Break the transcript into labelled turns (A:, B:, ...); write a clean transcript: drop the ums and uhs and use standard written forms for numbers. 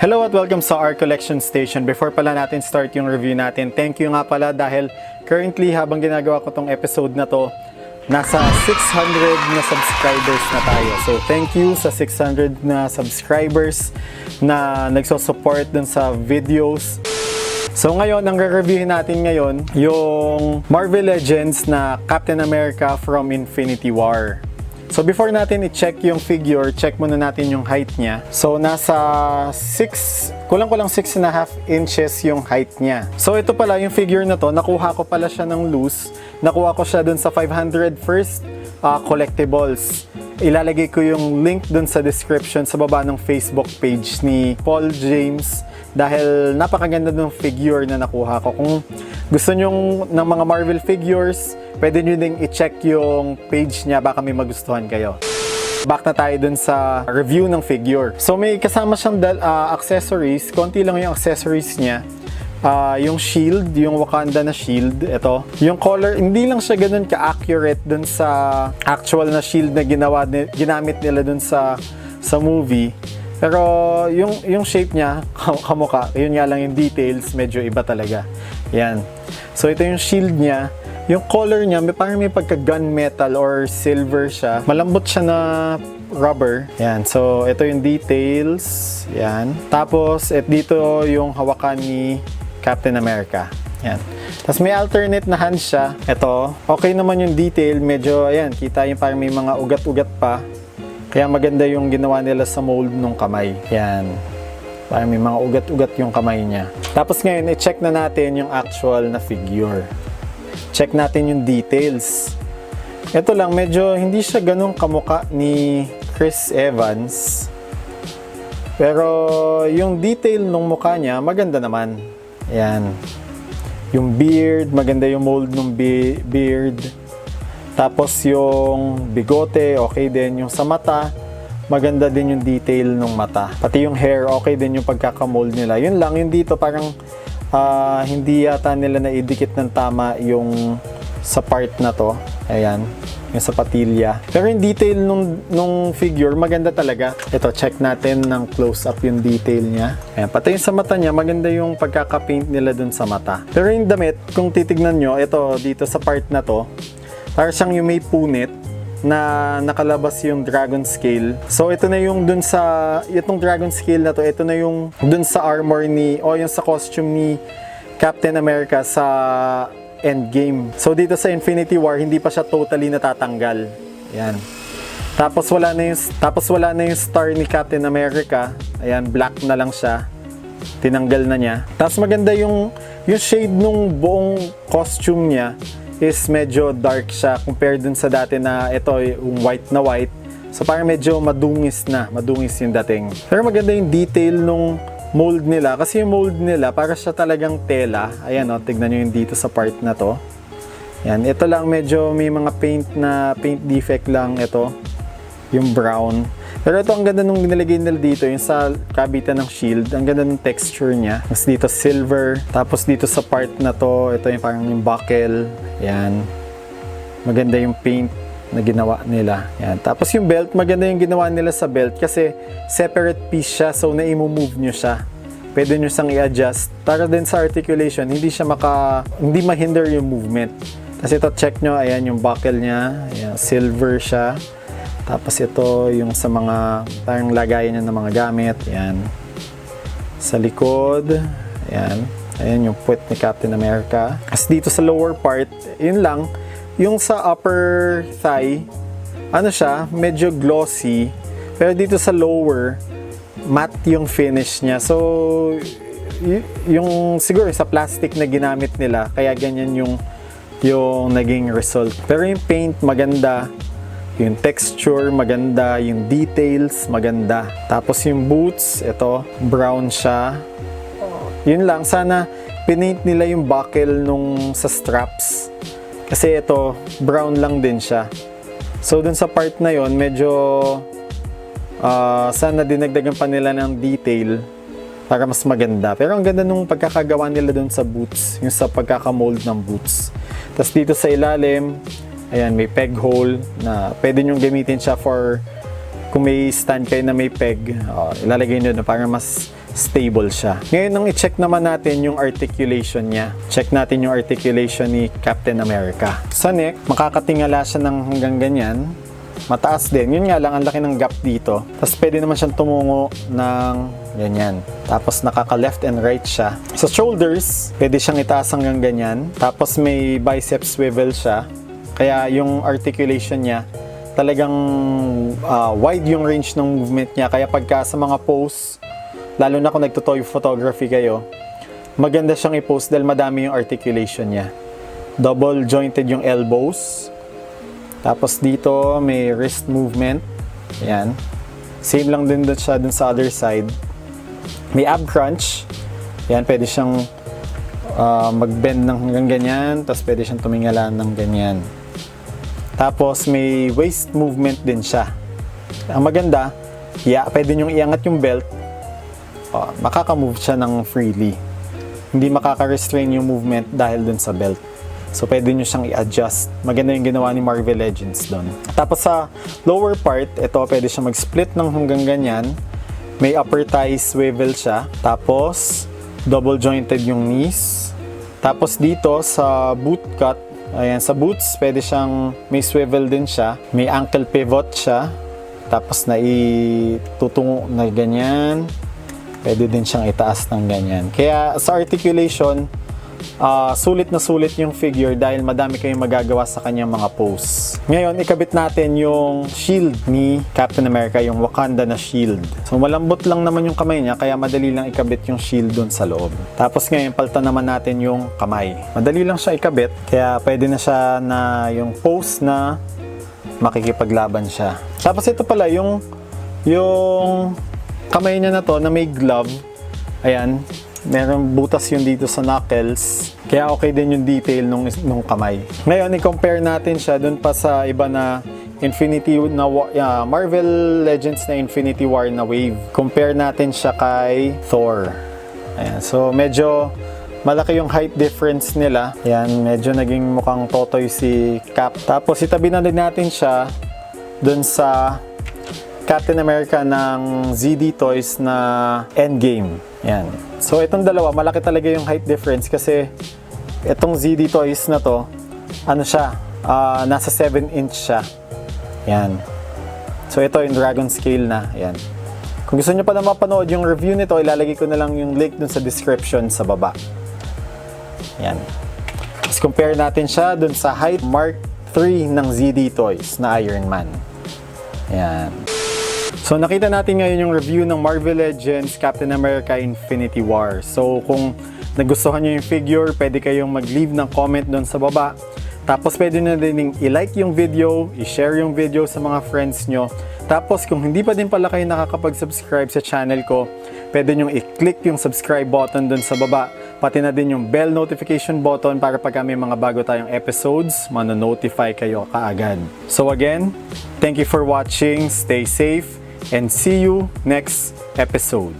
A: Hello at welcome sa RCollectionStation. Before pala natin start yung review natin, thank you nga pala dahil currently habang ginagawa ko tong episode na to, nasa 600 na subscribers na tayo. So thank you sa 600 na subscribers na nagso-support dun sa videos. So ngayon, ang re-reviewin natin ngayon, yung Marvel Legends na Captain America from Infinity War. So before natin i-check yung figure, check muna natin yung height niya. So nasa kulang-kulang 6.5 inches yung height niya. So ito pala yung figure na to, nakuha ko pala siya ng loose. Nakuha ko siya dun sa 500 first collectibles. Ilalagay ko yung link dun sa description sa baba ng Facebook page ni Paul James dahil napakaganda ng figure na nakuha ko. Kung gusto nyo ng mga Marvel figures, pwede nyo ding i-check yung page niya, baka may magustuhan kayo. Back na tayo dun sa review ng figure. So may kasama siyang accessories, konti lang yung accessories niya. Yung shield, yung Wakanda na shield, ito. Yung color, hindi lang siya ganun ka-accurate dun sa actual na shield na ginamit nila dun sa movie. Pero yung shape niya, kamukha, yun nga lang yung details, medyo iba talaga. Yan. So ito yung shield niya. Yung color niya, parang may pagka-gunmetal or silver siya. Malambot siya na rubber. Yan. So ito yung details. Yan. Tapos dito yung hawakan ni Captain America. Yan. Tapos may alternate na hand siya. Ito. Okay naman yung detail. Medyo, ayan, kita yung parang may mga ugat-ugat pa. Kaya maganda yung ginawa nila sa mold ng kamay. Yan. Parang may mga ugat-ugat yung kamay niya. Tapos ngayon, i-check na natin yung actual na figure. Check natin yung details. Ito lang, medyo hindi siya ganun kamuka ni Chris Evans. Pero yung detail ng mukha niya, maganda naman. Yan. Yung beard, maganda yung mold ng beard. Tapos yung bigote, okay din. Yung sa mata, maganda din yung detail ng mata. Pati yung hair, okay din yung pagkakamold nila. Yun lang, yung dito parang hindi yata nila naidikit ng tama yung sa part na to. Ayan, yung sa patilya. Pero yung detail nung figure, maganda talaga. Ito, check natin ng close-up yung detail niya. Ayan, pati yung sa mata niya, maganda yung pagkakapaint nila dun sa mata. Pero yung damit, kung titignan nyo, ito, dito sa part na to, parang siyang yung may punit na nakalabas yung dragon scale. So ito na yung dun sa itong dragon scale na to, ito na yung dun sa armor yung sa costume ni Captain America sa Endgame. So dito sa Infinity War, hindi pa siya totally natatanggal. Yan. Tapos wala na yung star ni Captain America. Ayan, black na lang siya. Tinanggal na niya. Tapos maganda yung shade nung buong costume niya is medyo dark siya compared dun sa dati na ito yung white na white. So parang medyo madungis yung dating. Pero maganda yung detail nung mold nila kasi yung mold nila para siya talagang tela. Ayan o, tignan nyo yung dito sa part na to. Yan, ito lang medyo may mga paint defect lang ito. Yung brown. Pero ito ang ganda nung nilagay nila dito, yung sa kabitan ng shield, ang ganda ng texture niya. Tapos dito silver, tapos dito sa part na to, ito yung parang yung buckle. Yan. Maganda yung paint na ginawa nila. Yan. Tapos yung belt, maganda yung ginawa nila sa belt kasi separate piece siya, so na-move nyo siya. Pwede nyo siyang i-adjust. Para din sa articulation, hindi ma-hinder yung movement. Tapos ito, check nyo, ayan yung buckle niya. Ayan, silver siya. Tapos ito yung sa mga parang lagayan niya ng mga gamit. Ayan. Sa likod. Ayan. Ayan yung puwet ni Captain America. As dito sa lower part, yun lang. Yung sa upper thigh, ano siya, medyo glossy. Pero dito sa lower, matte yung finish niya. So, yung siguro sa plastic na ginamit nila, kaya ganyan yung naging result. Pero yung paint, maganda. Yung texture, maganda. Yung details, maganda. Tapos yung boots, ito, brown siya. Yun lang, sana pinaint nila yung buckle sa straps. Kasi ito, brown lang din siya. So, dun sa part na yon medyo sana dinagdagan pa nila ng detail para mas maganda. Pero ang ganda nung pagkakagawa nila dun sa boots, yung sa pagkakamold ng boots. Tapos dito sa ilalim, ayan, may peg hole na pwede nyong gamitin siya for kung may stand kayo na may peg, ilalagay nyo na para mas stable siya. Ngayon, nung i-check naman natin yung articulation niya. Check natin yung articulation ni Captain America. Sa neck, makakatingala siya ng hanggang ganyan. Mataas din. Yun nga lang, ang laki ng gap dito. Tapos pwede naman siyang tumungo ng ganyan. Tapos nakaka-left and right siya. Sa shoulders, pwede siyang itaas hanggang ganyan. Tapos may bicep swivel siya. Kaya yung articulation niya, talagang wide yung range ng movement niya. Kaya pagka sa mga pose, lalo na kung nagtutoy photography kayo, maganda siyang i-post dahil madami yung articulation niya. Double jointed yung elbows. Tapos dito may wrist movement. Ayan. Same lang din siya dun sa other side. May ab crunch. Ayan, pwede siyang mag-bend ng hanggang ganyan. Tapos pwede siyang tumingala ng ganyan. Tapos may waist movement din siya. Ang maganda, pwede nyong iangat yung belt. Makaka-move siya ng freely. Hindi makaka-restrain yung movement dahil dun sa belt. So, pwede nyo siyang i-adjust. Maganda yung ginawa ni Marvel Legends doon. Tapos sa lower part, ito, pwede siya mag-split ng hanggang ganyan. May upper thigh swivel siya. Tapos, double jointed yung knees. Tapos dito, sa boot cut, ayan, sa boots, pwede siyang, may swivel din siya. May ankle pivot siya. Tapos, tutungo na ganyan. Pwede din siyang itaas ng ganyan. Kaya sa articulation, sulit na sulit yung figure dahil madami kayong magagawa sa kanyang mga pose. Ngayon, ikabit natin yung shield ni Captain America, yung Wakanda na shield. So, malambot lang naman yung kamay niya, kaya madali lang ikabit yung shield dun sa loob. Tapos ngayon, palta naman natin yung kamay. Madali lang siya ikabit, kaya pwede na siya na yung pose na makikipaglaban siya. Tapos ito pala, yung kamay niya na to na may glove, ayan, meron butas yun dito sa knuckles, kaya okay din yung detail nung kamay. Ngayon, i-compare natin siya dun pa sa iba na Marvel Legends na Infinity War na wave. Compare natin siya kay Thor. Ayan, so medyo malaki yung height difference nila. Ayan, medyo naging mukhang totoy si Cap. Tapos itabi na din natin siya dun sa Captain America ng ZD Toys na Endgame. Yan. So, itong dalawa, malaki talaga yung height difference kasi itong ZD Toys na to, nasa 7-inch siya. Yan. So, ito yung Dragon Scale na. Yan. Kung gusto nyo pa na mapanood yung review nito, ilalagay ko na lang yung link dun sa description sa baba. Yan. Let's compare natin siya dun sa height Mark III ng ZD Toys na Iron Man. Yan. So, nakita natin ngayon yung review ng Marvel Legends Captain America Infinity War. So, kung nagustuhan nyo yung figure, pwede kayong mag-leave ng comment doon sa baba. Tapos, pwede na din i-like yung video, i-share yung video sa mga friends nyo. Tapos, kung hindi pa din pala kayo nakakapag-subscribe sa channel ko, pwede nyo i-click yung subscribe button doon sa baba. Pati na din yung bell notification button para pag may mga bago tayong episodes, mano-notify kayo kaagad. So again, thank you for watching, stay safe, and see you next episode.